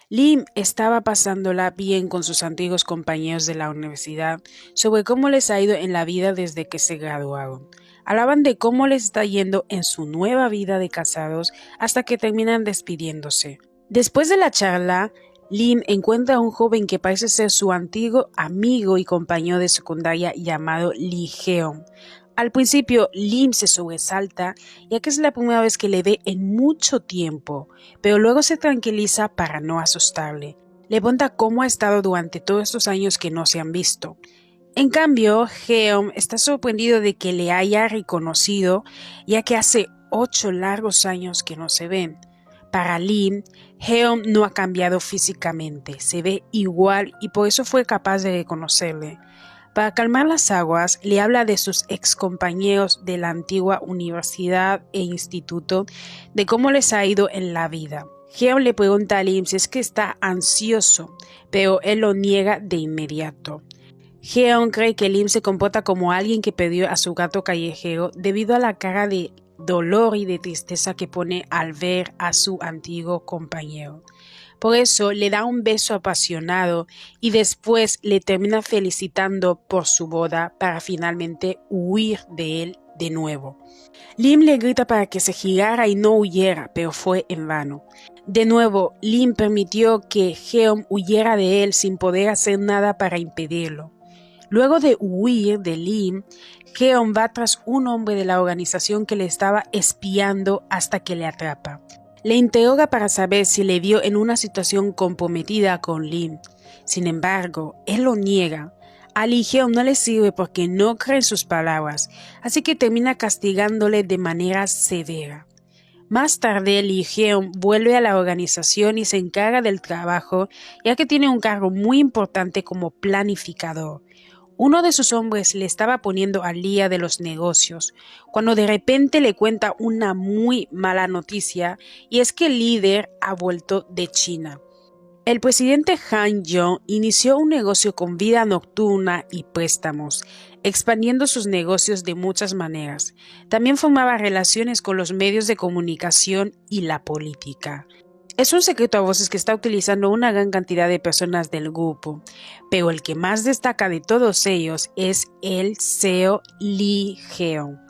Lim estaba pasándola bien con sus antiguos compañeros de la universidad sobre cómo les ha ido en la vida desde que se graduaron. Hablaban de cómo les está yendo en su nueva vida de casados hasta que terminan despidiéndose. Después de la charla, Lim encuentra a un joven que parece ser su antiguo amigo y compañero de secundaria llamado Lee Jeon. Al principio, Lim se sobresalta, ya que es la primera vez que le ve en mucho tiempo, pero luego se tranquiliza para no asustarle. Le pregunta cómo ha estado durante todos estos años que no se han visto. En cambio, Geom está sorprendido de que le haya reconocido, ya que hace 8 largos años que no se ven. Para Lim, Geom no ha cambiado físicamente, se ve igual y por eso fue capaz de reconocerle. Para calmar las aguas, le habla de sus excompañeros de la antigua universidad e instituto, de cómo les ha ido en la vida. Geom le pregunta a Lim si es que está ansioso, pero él lo niega de inmediato. Geon cree que Lim se comporta como alguien que perdió a su gato callejero debido a la cara de dolor y de tristeza que pone al ver a su antiguo compañero. Por eso le da un beso apasionado y después le termina felicitando por su boda para finalmente huir de él de nuevo. Lim le grita para que se girara y no huyera, pero fue en vano. De nuevo, Lim permitió que Geom huyera de él sin poder hacer nada para impedirlo. Luego de huir de Lim, Geon va tras un hombre de la organización que le estaba espiando hasta que le atrapa. Le interroga para saber si le vio en una situación comprometida con Lim. Sin embargo, él lo niega. A Lee Geon no le sirve porque no cree en sus palabras, así que termina castigándole de manera severa. Más tarde, Lee Geon vuelve a la organización y se encarga del trabajo, ya que tiene un cargo muy importante como planificador. Uno de sus hombres le estaba poniendo al día de los negocios, cuando de repente le cuenta una muy mala noticia, y es que el líder ha vuelto de China. El presidente Han Yong inició un negocio con vida nocturna y préstamos, expandiendo sus negocios de muchas maneras. También formaba relaciones con los medios de comunicación y la política. Es un secreto a voces que está utilizando una gran cantidad de personas del grupo, pero el que más destaca de todos ellos es el CEO Lee Geon,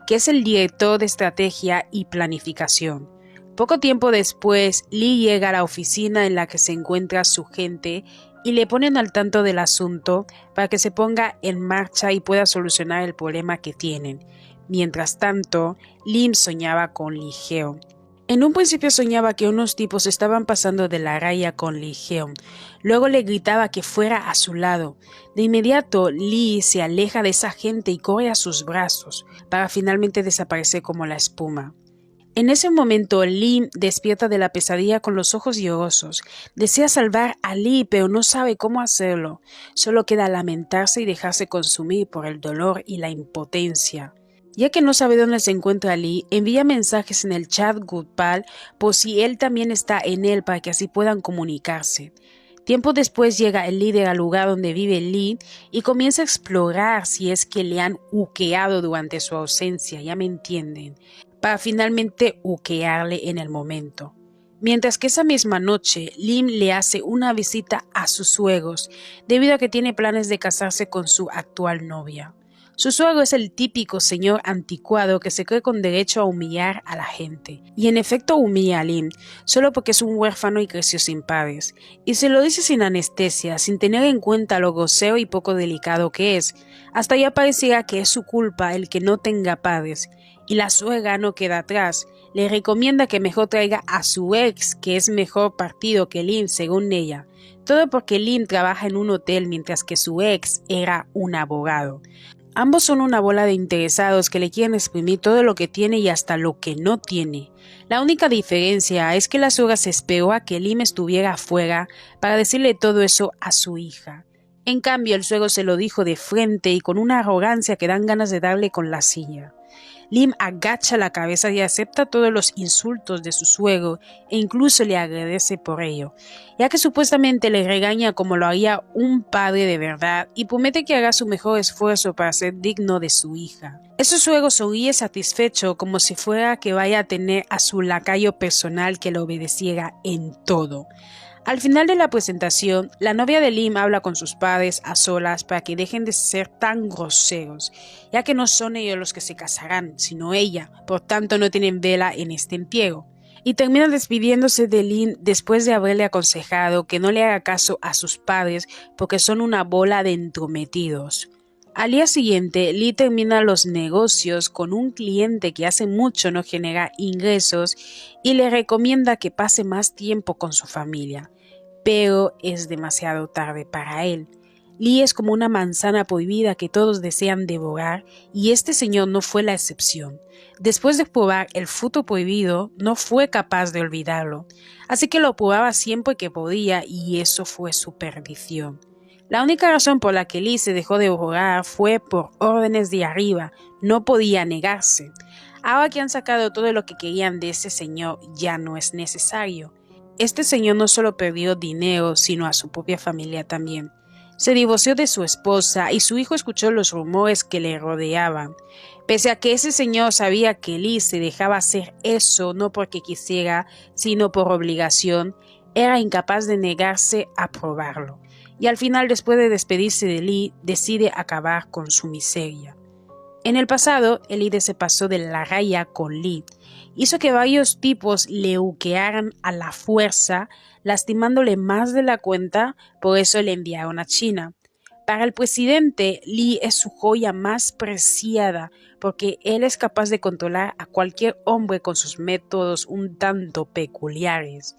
que es el director de estrategia y planificación. Poco tiempo después, Lee llega a la oficina en la que se encuentra su gente y le ponen al tanto del asunto para que se ponga en marcha y pueda solucionar el problema que tienen. Mientras tanto, Lim soñaba con Lee Geon. En un principio soñaba que unos tipos estaban pasando de la raya con Lee Geon. Luego le gritaba que fuera a su lado. De inmediato, Lee se aleja de esa gente y corre a sus brazos, para finalmente desaparecer como la espuma. En ese momento, Lim despierta de la pesadilla con los ojos llorosos. Desea salvar a Lee, pero no sabe cómo hacerlo. Solo queda lamentarse y dejarse consumir por el dolor y la impotencia. Ya que no sabe dónde se encuentra Lee, envía mensajes en el chat grupal por si él también está en él para que así puedan comunicarse. Tiempo después llega el líder al lugar donde vive Lee y comienza a explorar si es que le han uqueado durante su ausencia, ya me entienden, para finalmente uquearle en el momento. Mientras que esa misma noche, Lim le hace una visita a sus suegros, debido a que tiene planes de casarse con su actual novia. Su suegro es el típico señor anticuado que se cree con derecho a humillar a la gente. Y en efecto humilla a Lim, solo porque es un huérfano y creció sin padres. Y se lo dice sin anestesia, sin tener en cuenta lo grosero y poco delicado que es. Hasta ya pareciera que es su culpa el que no tenga padres. Y la suegra no queda atrás. Le recomienda que mejor traiga a su ex, que es mejor partido que Lim, según ella. Todo porque Lim trabaja en un hotel mientras que su ex era un abogado. Ambos son una bola de interesados que le quieren exprimir todo lo que tiene y hasta lo que no tiene. La única diferencia es que la suegra se esperó a que Lim estuviera afuera para decirle todo eso a su hija. En cambio, el suegro se lo dijo de frente y con una arrogancia que dan ganas de darle con la silla. Lim agacha la cabeza y acepta todos los insultos de su suegro e incluso le agradece por ello, ya que supuestamente le regaña como lo haría un padre de verdad y promete que hará su mejor esfuerzo para ser digno de su hija. Su suegro sonríe satisfecho como si fuera que vaya a tener a su lacayo personal que le obedeciera en todo. Al final de la presentación, la novia de Lim habla con sus padres a solas para que dejen de ser tan groseros, ya que no son ellos los que se casarán, sino ella, por tanto no tienen vela en este entierro. Y termina despidiéndose de Lim después de haberle aconsejado que no le haga caso a sus padres porque son una bola de entrometidos. Al día siguiente, Lee termina los negocios con un cliente que hace mucho no genera ingresos y le recomienda que pase más tiempo con su familia, pero es demasiado tarde para él. Lee es como una manzana prohibida que todos desean devorar y este señor no fue la excepción. Después de probar el fruto prohibido, no fue capaz de olvidarlo, así que lo probaba siempre que podía y eso fue su perdición. La única razón por la que Lee se dejó de devorar fue por órdenes de arriba, no podía negarse. Ahora que han sacado todo lo que querían de ese señor, ya no es necesario. Este señor no solo perdió dinero, sino a su propia familia también. Se divorció de su esposa y su hijo escuchó los rumores que le rodeaban. Pese a que ese señor sabía que Lee se dejaba hacer eso no porque quisiera, sino por obligación, era incapaz de negarse a probarlo. Y al final, después de despedirse de Lee, decide acabar con su miseria. En el pasado, el líder se pasó de la raya con Lee. Hizo que varios tipos le huquearan a la fuerza, lastimándole más de la cuenta, por eso le enviaron a China. Para el presidente, Lee es su joya más preciada, porque él es capaz de controlar a cualquier hombre con sus métodos un tanto peculiares.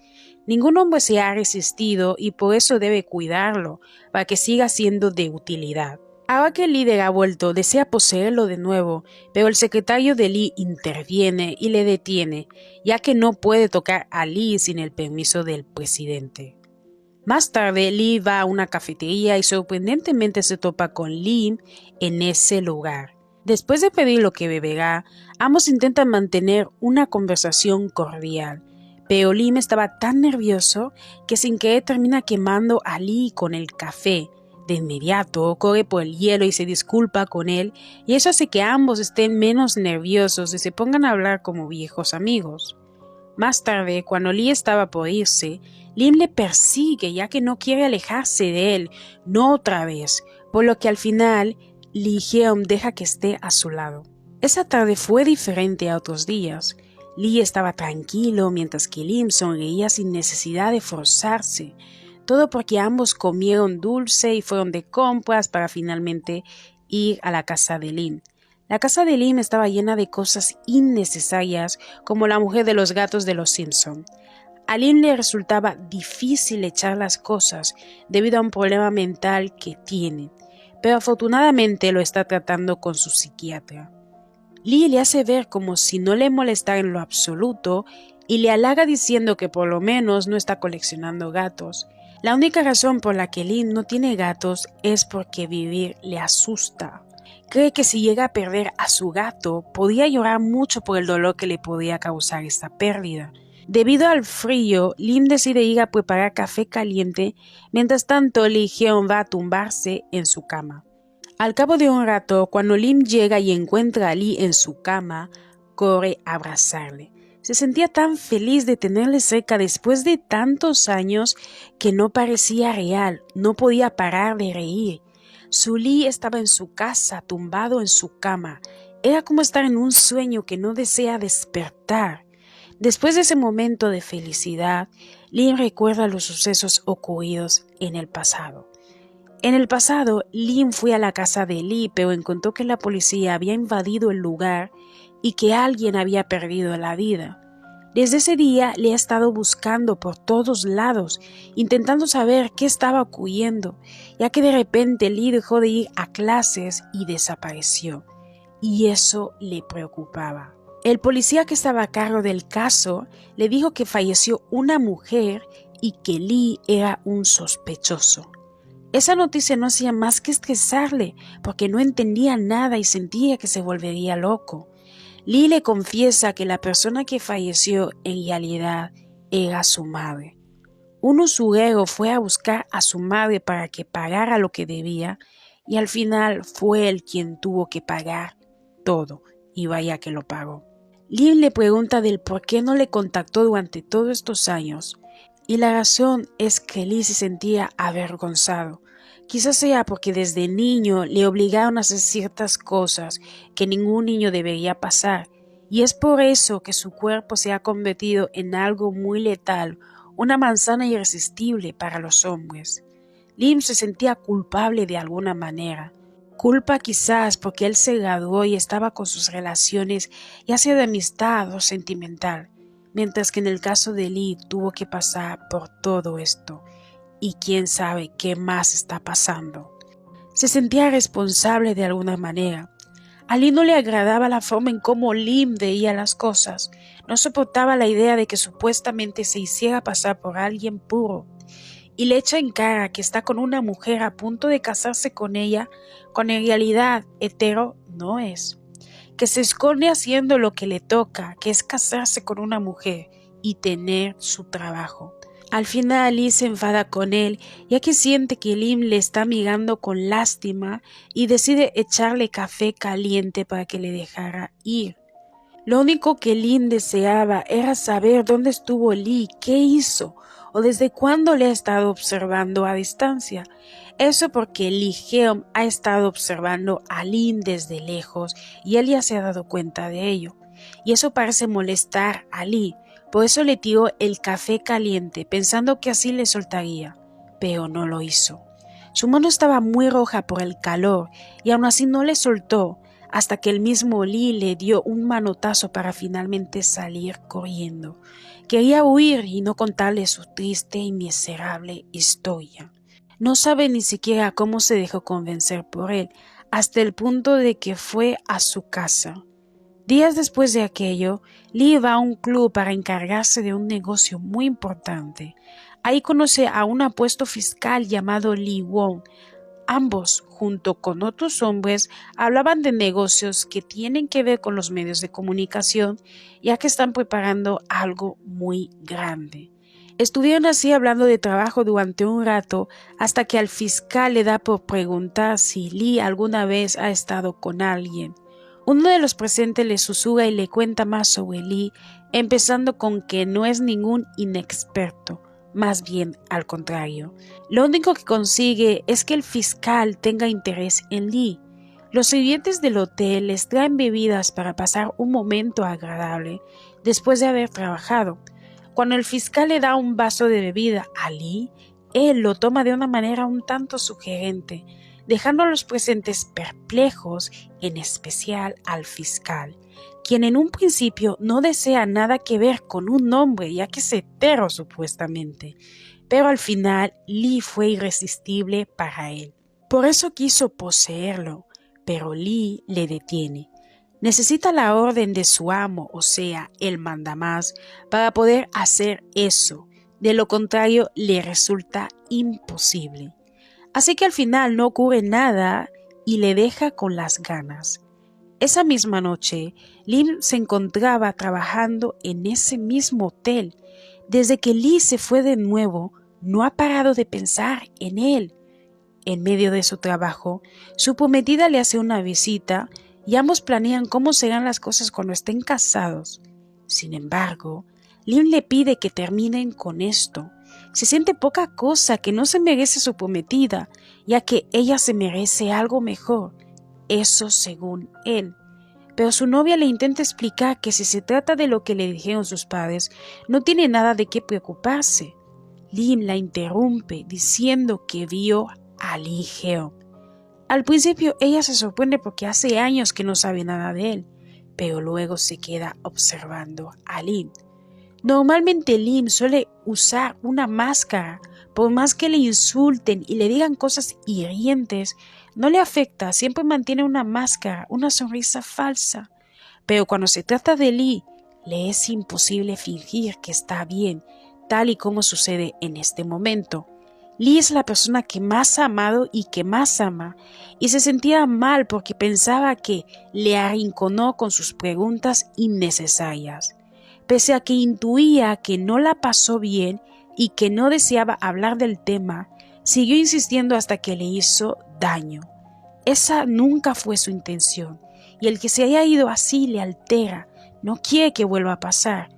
Ningún hombre se ha resistido y por eso debe cuidarlo, para que siga siendo de utilidad. Ahora que el líder ha vuelto, desea poseerlo de nuevo, pero el secretario de Lee interviene y le detiene, ya que no puede tocar a Lee sin el permiso del presidente. Más tarde, Lee va a una cafetería y sorprendentemente se topa con Lim en ese lugar. Después de pedir lo que beberá, ambos intentan mantener una conversación cordial, pero Lim estaba tan nervioso que sin querer termina quemando a Lee con el café. De inmediato corre por el hielo y se disculpa con él, y eso hace que ambos estén menos nerviosos y se pongan a hablar como viejos amigos. Más tarde, cuando Lee estaba por irse, Lim le persigue ya que no quiere alejarse de él, no otra vez, por lo que al final Lee Jeong deja que esté a su lado. Esa tarde fue diferente a otros días. Lee estaba tranquilo mientras que Lim sonreía sin necesidad de forzarse, todo porque ambos comieron dulce y fueron de compras para finalmente ir a la casa de Lim. La casa de Lim estaba llena de cosas innecesarias como la mujer de los gatos de los Simpson. A Lim le resultaba difícil echar las cosas debido a un problema mental que tiene, pero afortunadamente lo está tratando con su psiquiatra. Lee le hace ver como si no le molestara en lo absoluto y le halaga diciendo que por lo menos no está coleccionando gatos. La única razón por la que Lim no tiene gatos es porque vivir le asusta. Cree que si llega a perder a su gato, podría llorar mucho por el dolor que le podría causar esta pérdida. Debido al frío, Lim decide ir a preparar café caliente, mientras tanto Lee Jeong va a tumbarse en su cama. Al cabo de un rato, cuando Lim llega y encuentra a Lee en su cama, corre a abrazarle. Se sentía tan feliz de tenerle cerca después de tantos años que no parecía real, no podía parar de reír. Su Lee estaba en su casa, tumbado en su cama. Era como estar en un sueño que no desea despertar. Después de ese momento de felicidad, Lee recuerda los sucesos ocurridos en el pasado. En el pasado, Lim fue a la casa de Lee, pero encontró que la policía había invadido el lugar y que alguien había perdido la vida. Desde ese día le ha estado buscando por todos lados, intentando saber qué estaba ocurriendo, ya que de repente Lee dejó de ir a clases y desapareció, y eso le preocupaba. El policía que estaba a cargo del caso le dijo que falleció una mujer y que Lee era un sospechoso. Esa noticia no hacía más que estresarle porque no entendía nada y sentía que se volvería loco. Lee le confiesa que la persona que falleció en realidad era su madre. Un usurero fue a buscar a su madre para que pagara lo que debía y al final fue él quien tuvo que pagar todo y vaya que lo pagó. Lee le pregunta del por qué no le contactó durante todos estos años. Y la razón es que Lee se sentía avergonzado. Quizás sea porque desde niño le obligaron a hacer ciertas cosas que ningún niño debería pasar, y es por eso que su cuerpo se ha convertido en algo muy letal, una manzana irresistible para los hombres. Lim se sentía culpable de alguna manera. Culpa quizás porque él se graduó y estaba con sus relaciones, ya sea de amistad o sentimental, mientras que en el caso de Lee tuvo que pasar por todo esto, y quién sabe qué más está pasando. Se sentía responsable de alguna manera. A Lee no le agradaba la forma en cómo Lim veía las cosas. No soportaba la idea de que supuestamente se hiciera pasar por alguien puro. Y le echa en cara que está con una mujer a punto de casarse con ella, cuando en realidad hetero no es. Que se esconde haciendo lo que le toca, que es casarse con una mujer y tener su trabajo. Al final Lee se enfada con él, ya que siente que Lim le está mirando con lástima y decide echarle café caliente para que le dejara ir. Lo único que Lim deseaba era saber dónde estuvo Lee, qué hizo o desde cuándo le ha estado observando a distancia. Eso porque Lee Geom ha estado observando a Lim desde lejos y él ya se ha dado cuenta de ello. Y eso parece molestar a Lee, por eso le tiró el café caliente pensando que así le soltaría, pero no lo hizo. Su mano estaba muy roja por el calor y aún así no le soltó, hasta que el mismo Lee le dio un manotazo para finalmente salir corriendo. Quería huir y no contarle su triste y miserable historia. No sabe ni siquiera cómo se dejó convencer por él, hasta el punto de que fue a su casa. Días después de aquello, Lee va a un club para encargarse de un negocio muy importante. Ahí conoce a un apuesto fiscal llamado Lee Wong. Ambos, junto con otros hombres, hablaban de negocios que tienen que ver con los medios de comunicación, ya que están preparando algo muy grande. Estuvieron así hablando de trabajo durante un rato, hasta que al fiscal le da por preguntar si Lee alguna vez ha estado con alguien. Uno de los presentes le susurra y le cuenta más sobre Lee, empezando con que no es ningún inexperto. Más bien al contrario. Lo único que consigue es que el fiscal tenga interés en Lee. Los sirvientes del hotel les traen bebidas para pasar un momento agradable después de haber trabajado. Cuando el fiscal le da un vaso de bebida a Lee, él lo toma de una manera un tanto sugerente, dejando a los presentes perplejos, en especial al fiscal, quien en un principio no desea nada que ver con un hombre, ya que es hetero supuestamente, pero al final Lee fue irresistible para él. Por eso quiso poseerlo, pero Lee le detiene. Necesita la orden de su amo, o sea, el mandamás, para poder hacer eso. De lo contrario, le resulta imposible. Así que al final no ocurre nada y le deja con las ganas. Esa misma noche, Lim se encontraba trabajando en ese mismo hotel. Desde que Lee se fue de nuevo, no ha parado de pensar en él. En medio de su trabajo, su prometida le hace una visita y ambos planean cómo serán las cosas cuando estén casados. Sin embargo, Lim le pide que terminen con esto. Se siente poca cosa, que no se merece su prometida, ya que ella se merece algo mejor. Eso según él. Pero su novia le intenta explicar que si se trata de lo que le dijeron sus padres, no tiene nada de qué preocuparse. Lim la interrumpe diciendo que vio a Lee Geom. Al principio ella se sorprende porque hace años que no sabe nada de él, pero luego se queda observando a Lim. Normalmente Lim suele usar una máscara, por más que le insulten y le digan cosas hirientes, no le afecta, siempre mantiene una máscara, una sonrisa falsa. Pero cuando se trata de Lee, le es imposible fingir que está bien, tal y como sucede en este momento. Lee es la persona que más ha amado y que más ama, y se sentía mal porque pensaba que le arrinconó con sus preguntas innecesarias. Pese a que intuía que no la pasó bien y que no deseaba hablar del tema, siguió insistiendo hasta que le hizo daño. Esa nunca fue su intención, y el que se haya ido así le altera, no quiere que vuelva a pasar.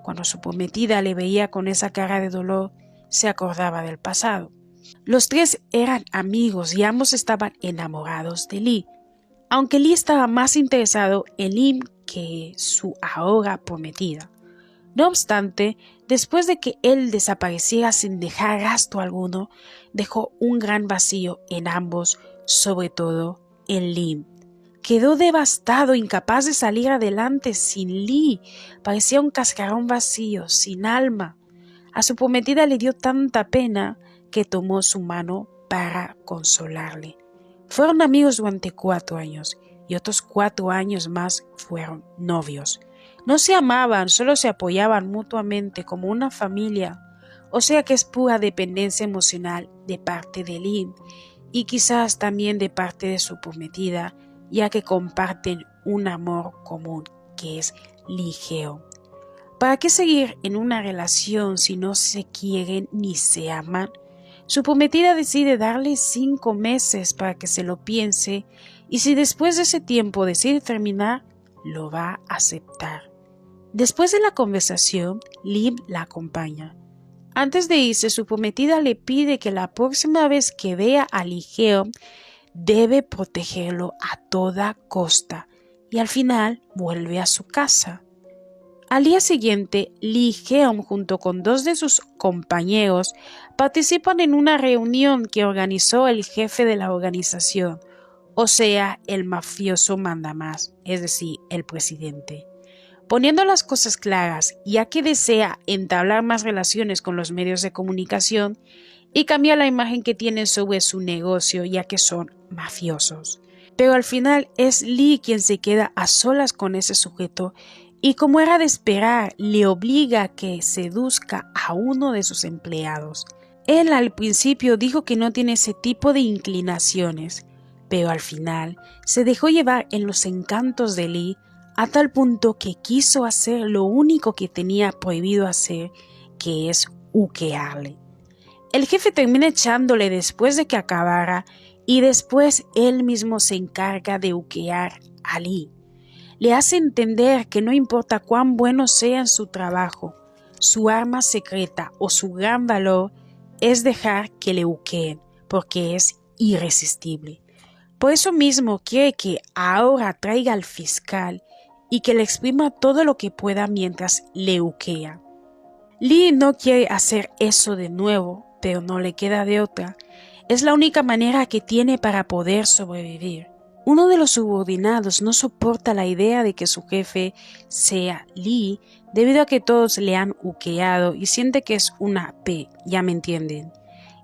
Cuando su prometida le veía con esa cara de dolor, se acordaba del pasado. Los tres eran amigos y ambos estaban enamorados de Lee, aunque Lee estaba más interesado en Lim que su ahora prometida. No obstante, después de que él desapareciera sin dejar rastro alguno, dejó un gran vacío en ambos, sobre todo en Lim. Quedó devastado, incapaz de salir adelante sin Lee. Parecía un cascarón vacío, sin alma. A su prometida le dio tanta pena que tomó su mano para consolarle. Fueron amigos durante 4 años y otros 4 años más fueron novios. No se amaban, solo se apoyaban mutuamente como una familia, o sea que es pura dependencia emocional de parte de Lim y quizás también de parte de su prometida, ya que comparten un amor común que es Lee Jeong. ¿Para qué seguir en una relación si no se quieren ni se aman? Su prometida decide darle 5 meses para que se lo piense y si después de ese tiempo decide terminar, lo va a aceptar. Después de la conversación, Lim la acompaña. Antes de irse, su prometida le pide que la próxima vez que vea a Lee Jeong debe protegerlo a toda costa y al final vuelve a su casa. Al día siguiente, Lee Jeong junto con 2 de sus compañeros participan en una reunión que organizó el jefe de la organización, o sea, el mafioso mandamás, es decir, el presidente. Poniendo las cosas claras, ya que desea entablar más relaciones con los medios de comunicación y cambiar la imagen que tienen sobre su negocio, ya que son mafiosos. Pero al final es Lee quien se queda a solas con ese sujeto y, como era de esperar, le obliga a que seduzca a uno de sus empleados. Él al principio dijo que no tiene ese tipo de inclinaciones, pero al final se dejó llevar en los encantos de Lee a tal punto que quiso hacer lo único que tenía prohibido hacer, que es uquearle. El jefe termina echándole después de que acabara y después él mismo se encarga de uquear a Lee. Le hace entender que no importa cuán bueno sea en su trabajo, su arma secreta o su gran valor es dejar que le uqueen, porque es irresistible. Por eso mismo quiere que ahora traiga al fiscal y que le exprima todo lo que pueda mientras le uquea. Lee no quiere hacer eso de nuevo, pero no le queda de otra. Es la única manera que tiene para poder sobrevivir. Uno de los subordinados no soporta la idea de que su jefe sea Lee debido a que todos le han uqueado y siente que es una P, ya me entienden.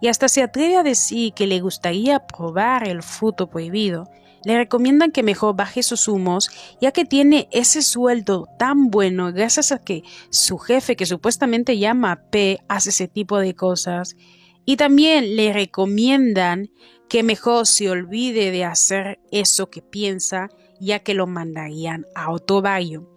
Y hasta se atreve a decir que le gustaría probar el fruto prohibido. Le recomiendan que mejor baje sus humos, ya que tiene ese sueldo tan bueno gracias a que su jefe, que supuestamente llama P, hace ese tipo de cosas. Y también le recomiendan que mejor se olvide de hacer eso que piensa, ya que lo mandarían a otro barrio.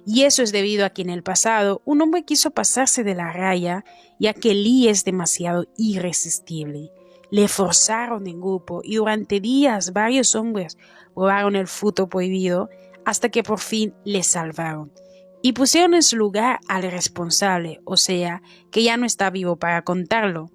Y eso es debido a que en el pasado un hombre quiso pasarse de la raya, ya que Lee es demasiado irresistible. Le forzaron en grupo y durante días varios hombres probaron el fruto prohibido hasta que por fin le salvaron. Y pusieron en su lugar al responsable, o sea, que ya no está vivo para contarlo.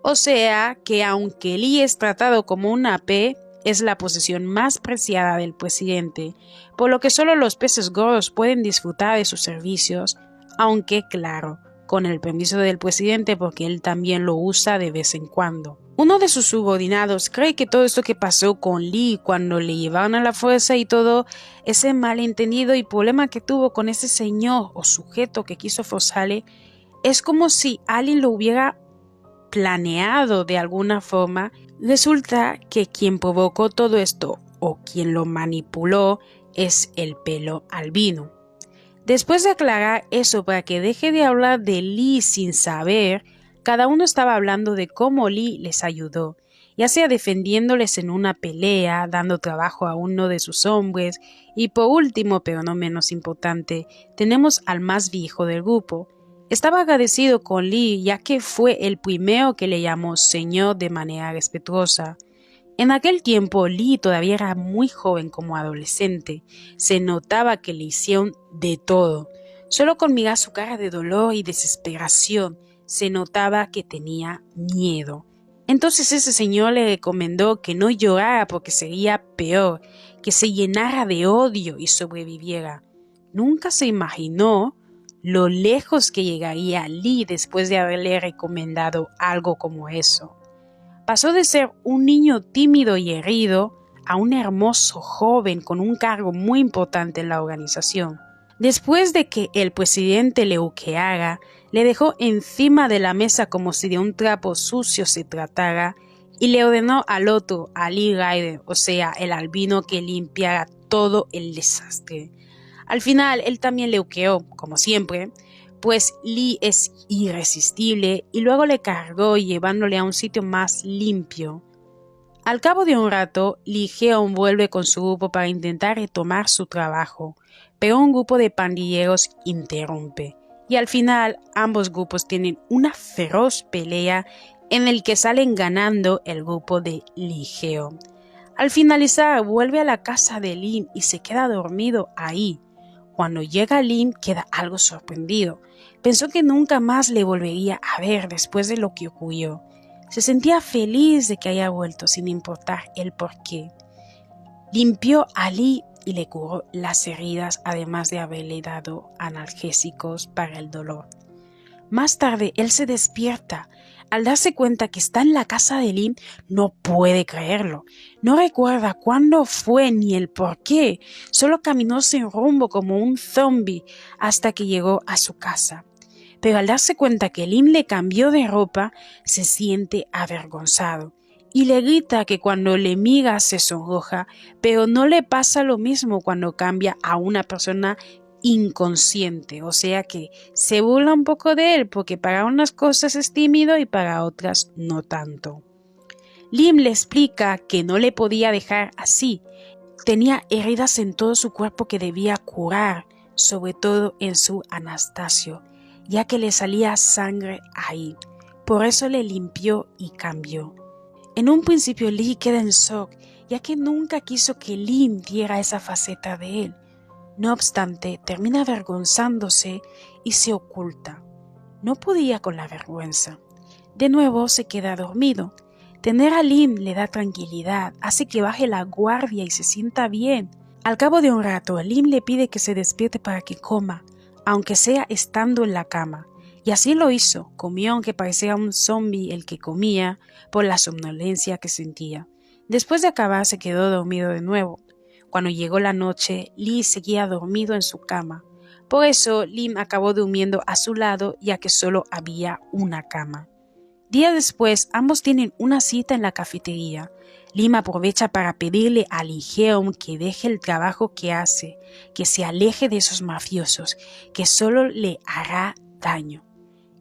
O sea, que aunque Lee es tratado como una P, es la posesión más preciada del presidente, por lo que solo los peces gordos pueden disfrutar de sus servicios, aunque claro, con el permiso del presidente porque él también lo usa de vez en cuando. Uno de sus subordinados cree que todo esto que pasó con Lee cuando le llevaron a la fuerza y todo ese malentendido y problema que tuvo con ese señor o sujeto que quiso forzarle, es como si alguien lo hubiera planeado de alguna forma. Resulta que quien provocó todo esto o quien lo manipuló es el pelo albino. Después de aclarar eso para que deje de hablar de Lee sin saber, cada uno estaba hablando de cómo Lee les ayudó, ya sea defendiéndoles en una pelea, dando trabajo a uno de sus hombres, y por último, pero no menos importante, tenemos al más viejo del grupo. Estaba agradecido con Lee ya que fue el primero que le llamó señor de manera respetuosa. En aquel tiempo Lee todavía era muy joven como adolescente. Se notaba que le hicieron de todo. Solo con mirar su cara de dolor y desesperación se notaba que tenía miedo. Entonces ese señor le recomendó que no llorara porque sería peor, que se llenara de odio y sobreviviera. Nunca se imaginó lo lejos que llegaría Lee después de haberle recomendado algo como eso. Pasó de ser un niño tímido y herido a un hermoso joven con un cargo muy importante en la organización. Después de que el presidente le uqueara, le dejó encima de la mesa como si de un trapo sucio se tratara y le ordenó al otro, a Lee Ryder, o sea, el albino, que limpiara todo el desastre. Al final, él también le uqueó, como siempre, pues Lee es irresistible y luego le cargó llevándole a un sitio más limpio. Al cabo de un rato, Lee Jeong vuelve con su grupo para intentar retomar su trabajo, pero un grupo de pandilleros interrumpe, y al final ambos grupos tienen una feroz pelea en el que salen ganando el grupo de Lee Jeong. Al finalizar, vuelve a la casa de Lim y se queda dormido ahí. Cuando llega Lim, queda algo sorprendido. Pensó que nunca más le volvería a ver después de lo que ocurrió. Se sentía feliz de que haya vuelto sin importar el porqué. Limpió a Lee y le curó las heridas, además de haberle dado analgésicos para el dolor. Más tarde, él se despierta. Al darse cuenta que está en la casa de Lim, no puede creerlo. No recuerda cuándo fue ni el por qué. Solo caminó sin rumbo como un zombie hasta que llegó a su casa. Pero al darse cuenta que Lim le cambió de ropa, se siente avergonzado y le grita que cuando le mira se sonroja, pero no le pasa lo mismo cuando cambia a una persona inconsciente, o sea que se burla un poco de él porque para unas cosas es tímido y para otras no tanto. Lim le explica que no le podía dejar así, tenía heridas en todo su cuerpo que debía curar, sobre todo en su Anastasio, ya que le salía sangre ahí. Por eso le limpió y cambió. En un principio Lee queda en shock, ya que nunca quiso que Lim viera esa faceta de él. No obstante, termina avergonzándose y se oculta. No podía con la vergüenza. De nuevo se queda dormido. Tener a Lim le da tranquilidad, hace que baje la guardia y se sienta bien. Al cabo de un rato, Lim le pide que se despierte para que coma, aunque sea estando en la cama. Y así lo hizo. Comió aunque parecía un zombie el que comía por la somnolencia que sentía. Después de acabar se quedó dormido de nuevo. Cuando llegó la noche, Lee seguía dormido en su cama. Por eso, Lim acabó durmiendo a su lado, ya que solo había una cama. Días después, ambos tienen una cita en la cafetería. Lim aprovecha para pedirle a Lee Jeong que deje el trabajo que hace, que se aleje de esos mafiosos, que solo le hará daño.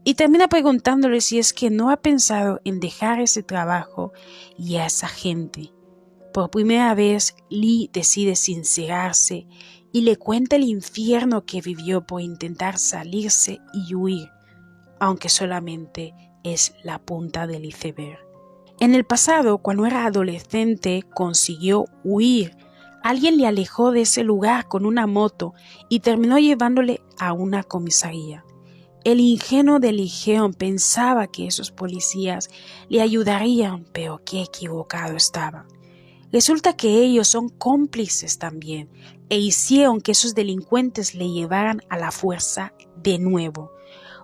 Y termina preguntándole si es que no ha pensado en dejar ese trabajo y a esa gente. Por primera vez, Lee decide sincerarse y le cuenta el infierno que vivió por intentar salirse y huir, aunque solamente es la punta del iceberg. En el pasado, cuando era adolescente, consiguió huir. Alguien le alejó de ese lugar con una moto y terminó llevándole a una comisaría. El ingenuo de Lee Jeong pensaba que esos policías le ayudarían, pero qué equivocado estaba. Resulta que ellos son cómplices también e hicieron que esos delincuentes le llevaran a la fuerza de nuevo.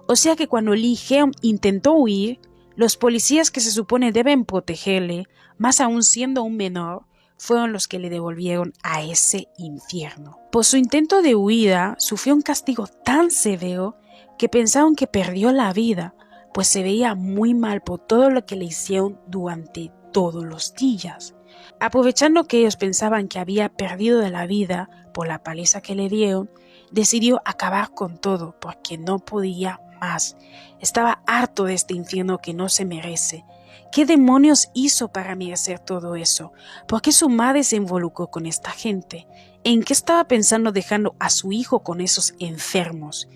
O sea que cuando Lee Jeong intentó huir, los policías que se supone deben protegerle, más aún siendo un menor, fueron los que le devolvieron a ese infierno. Por su intento de huida, sufrió un castigo tan severo que pensaron que perdió la vida, pues se veía muy mal por todo lo que le hicieron durante todos los días. Aprovechando que ellos pensaban que había perdido de la vida por la paliza que le dieron, decidió acabar con todo porque no podía más. Estaba harto de este infierno que no se merece. ¿Qué demonios hizo para merecer todo eso? ¿Por qué su madre se involucró con esta gente? ¿En qué estaba pensando dejando a su hijo con esos enfermos?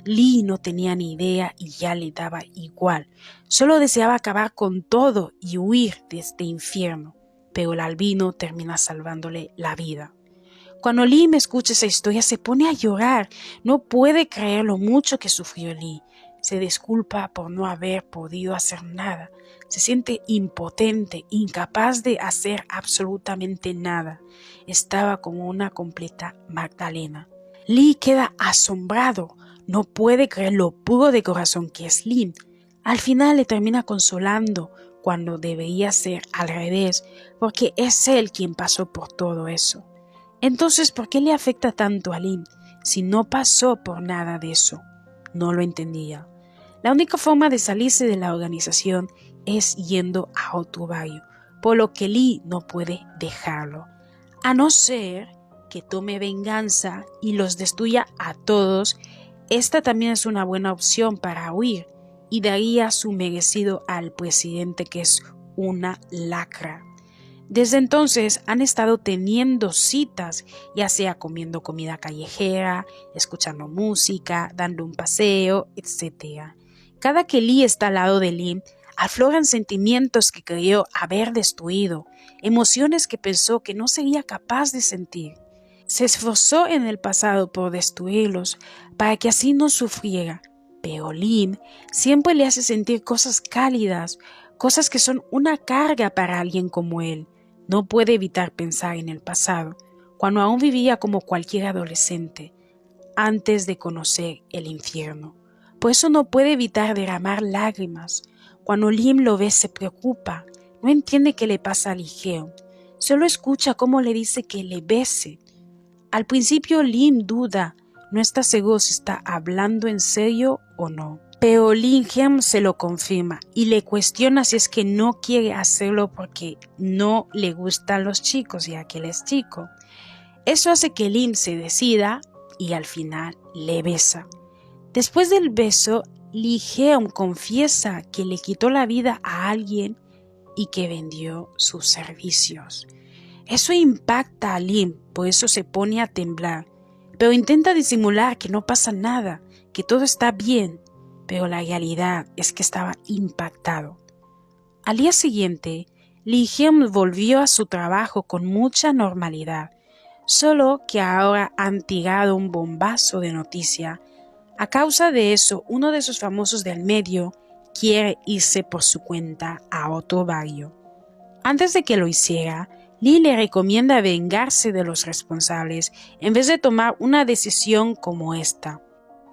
Lee no tenía ni idea y ya le daba igual. Solo deseaba acabar con todo y huir de este infierno. Pero el albino termina salvándole la vida. Cuando Lee me escucha esa historia se pone a llorar. No puede creer lo mucho que sufrió Lee. Se disculpa por no haber podido hacer nada. Se siente impotente, incapaz de hacer absolutamente nada. Estaba como una completa Magdalena. Lee queda asombrado. No puede creer lo puro de corazón que es Lee. Al final le termina consolando cuando debería ser al revés, porque es él quien pasó por todo eso. Entonces, ¿por qué le afecta tanto a Lee si no pasó por nada de eso? No lo entendía. La única forma de salirse de la organización es yendo a otro barrio, por lo que Lee no puede dejarlo, a no ser que tome venganza y los destruya a todos. Esta también es una buena opción para huir y daría su merecido al presidente, que es una lacra. Desde entonces han estado teniendo citas, ya sea comiendo comida callejera, escuchando música, dando un paseo, etc. Cada que Lee está al lado de Lee, afloran sentimientos que creyó haber destruido, emociones que pensó que no sería capaz de sentir. Se esforzó en el pasado por destruirlos para que así no sufriera, pero Lee siempre le hace sentir cosas cálidas, cosas que son una carga para alguien como él. No puede evitar pensar en el pasado, cuando aún vivía como cualquier adolescente, antes de conocer el infierno. Por eso no puede evitar derramar lágrimas. Cuando Lim lo ve se preocupa, no entiende qué le pasa a Lee-jeon. Solo escucha cómo le dice que le bese. Al principio Lim duda, no está seguro si está hablando en serio o no. Pero Lee-jeon se lo confirma y le cuestiona si es que no quiere hacerlo porque no le gustan los chicos, ya que él es chico. Eso hace que Lim se decida y al final le besa. Después del beso, Lee-jeon confiesa que le quitó la vida a alguien y que vendió sus servicios. Eso impacta a Lim, por eso se pone a temblar, pero intenta disimular que no pasa nada, que todo está bien. Pero la realidad es que estaba impactado. Al día siguiente, Lee-jeon volvió a su trabajo con mucha normalidad, solo que ahora han tirado un bombazo de noticia. A causa de eso, uno de sus famosos del medio quiere irse por su cuenta a otro barrio. Antes de que lo hiciera, Lee le recomienda vengarse de los responsables en vez de tomar una decisión como esta.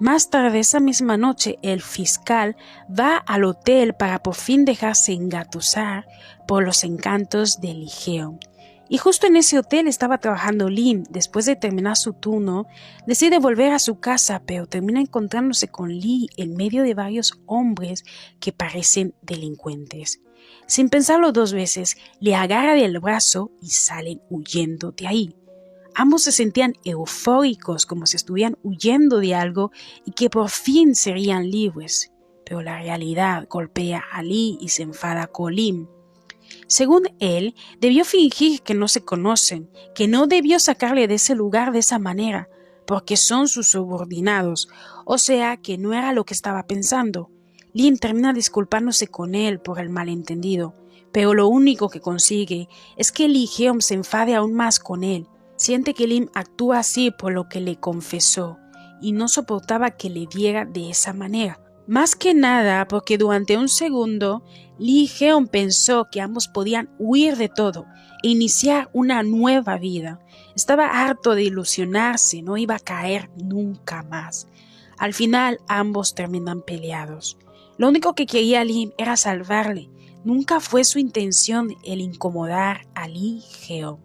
Más tarde esa misma noche, el fiscal va al hotel para por fin dejarse engatusar por los encantos de Lee-jeon. Y justo en ese hotel estaba trabajando Lim. Después de terminar su turno, decide volver a su casa, pero termina encontrándose con Lee en medio de varios hombres que parecen delincuentes. Sin pensarlo dos veces, le agarra del brazo y salen huyendo de ahí. Ambos se sentían eufóricos, como si estuvieran huyendo de algo y que por fin serían libres. Pero la realidad golpea a Lee y se enfada con Lim. Según él, debió fingir que no se conocen, que no debió sacarle de ese lugar de esa manera, porque son sus subordinados, o sea que no era lo que estaba pensando. Lim termina disculpándose con él por el malentendido, pero lo único que consigue es que Lee-jeon se enfade aún más con él. Siente que Lim actúa así por lo que le confesó y no soportaba que le viera de esa manera. Más que nada porque durante un segundo Lee-jeon pensó que ambos podían huir de todo e iniciar una nueva vida. Estaba harto de ilusionarse, no iba a caer nunca más. Al final ambos terminan peleados. Lo único que quería Lim era salvarle. Nunca fue su intención el incomodar a Lee-jeon.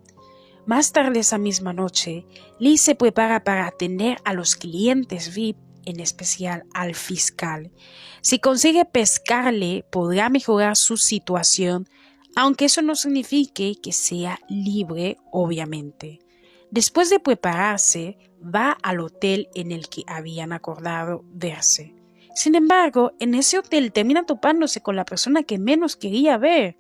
Más tarde esa misma noche, Lee se prepara para atender a los clientes VIP, en especial al fiscal. Si consigue pescarle, podrá mejorar su situación, aunque eso no signifique que sea libre, obviamente. Después de prepararse, va al hotel en el que habían acordado verse. Sin embargo, en ese hotel termina topándose con la persona que menos quería ver.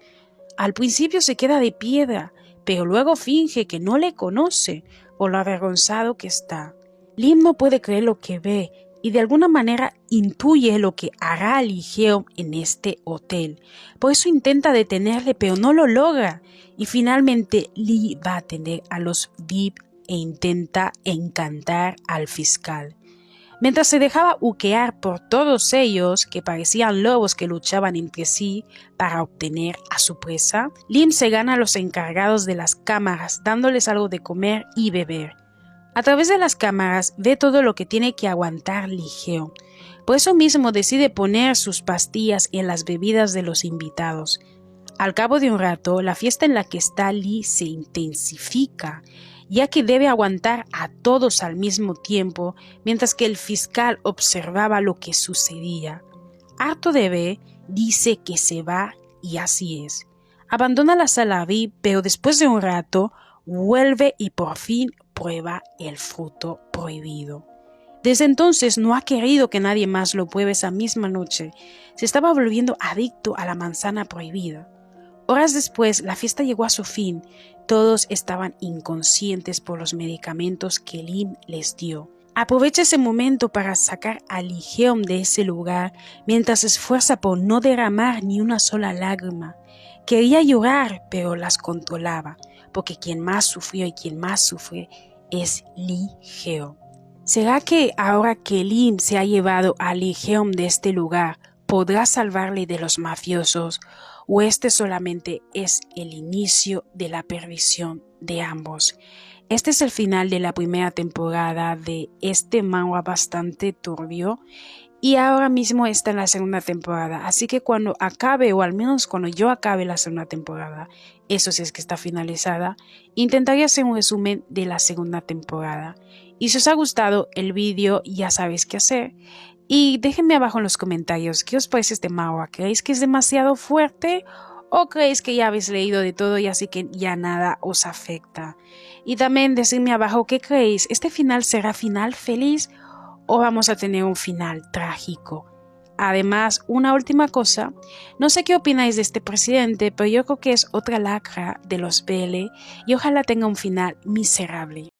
Al principio se queda de piedra, pero luego finge que no le conoce por lo avergonzado que está. Lim no puede creer lo que ve y de alguna manera intuye lo que hará Lee-jeon en este hotel. Por eso intenta detenerle, pero no lo logra. Y finalmente Lee va a atender a los VIP e intenta encantar al fiscal. Mientras se dejaba huquear por todos ellos, que parecían lobos que luchaban entre sí para obtener a su presa, Lim se gana a los encargados de las cámaras, dándoles algo de comer y beber. A través de las cámaras ve todo lo que tiene que aguantar Lee Jeong. Por eso mismo decide poner sus pastillas en las bebidas de los invitados. Al cabo de un rato, la fiesta en la que está Lee se intensifica, ya que debe aguantar a todos al mismo tiempo, mientras que el fiscal observaba lo que sucedía. Harto de ver, dice que se va y así es. Abandona la sala VIP, pero después de un rato, vuelve y por fin prueba el fruto prohibido. Desde entonces no ha querido que nadie más lo pruebe esa misma noche. Se estaba volviendo adicto a la manzana prohibida. Horas después, la fiesta llegó a su fin. Todos estaban inconscientes por los medicamentos que Lim les dio. Aprovecha ese momento para sacar a Lee Jeong de ese lugar mientras se esfuerza por no derramar ni una sola lágrima. Quería llorar, pero las controlaba, porque quien más sufrió y quien más sufre es Lee Jeong. ¿Será que ahora que Lim se ha llevado a Lee Jeong de este lugar, podrá salvarle de los mafiosos? ¿O este solamente es el inicio de la perdición de ambos? Este es el final de la primera temporada de este manga bastante turbio y ahora mismo está en la segunda temporada. Así que cuando acabe, o al menos cuando yo acabe la segunda temporada, eso sí es que está finalizada, intentaré hacer un resumen de la segunda temporada. Y si os ha gustado el vídeo, ya sabéis qué hacer. Y déjenme abajo en los comentarios qué os parece este manga. ¿Creéis que es demasiado fuerte? ¿O creéis que ya habéis leído de todo y así que ya nada os afecta? Y también decidme abajo qué creéis. ¿Este final será final feliz o vamos a tener un final trágico? Además, una última cosa. No sé qué opináis de este presidente, pero yo creo que es otra lacra de los BL y ojalá tenga un final miserable.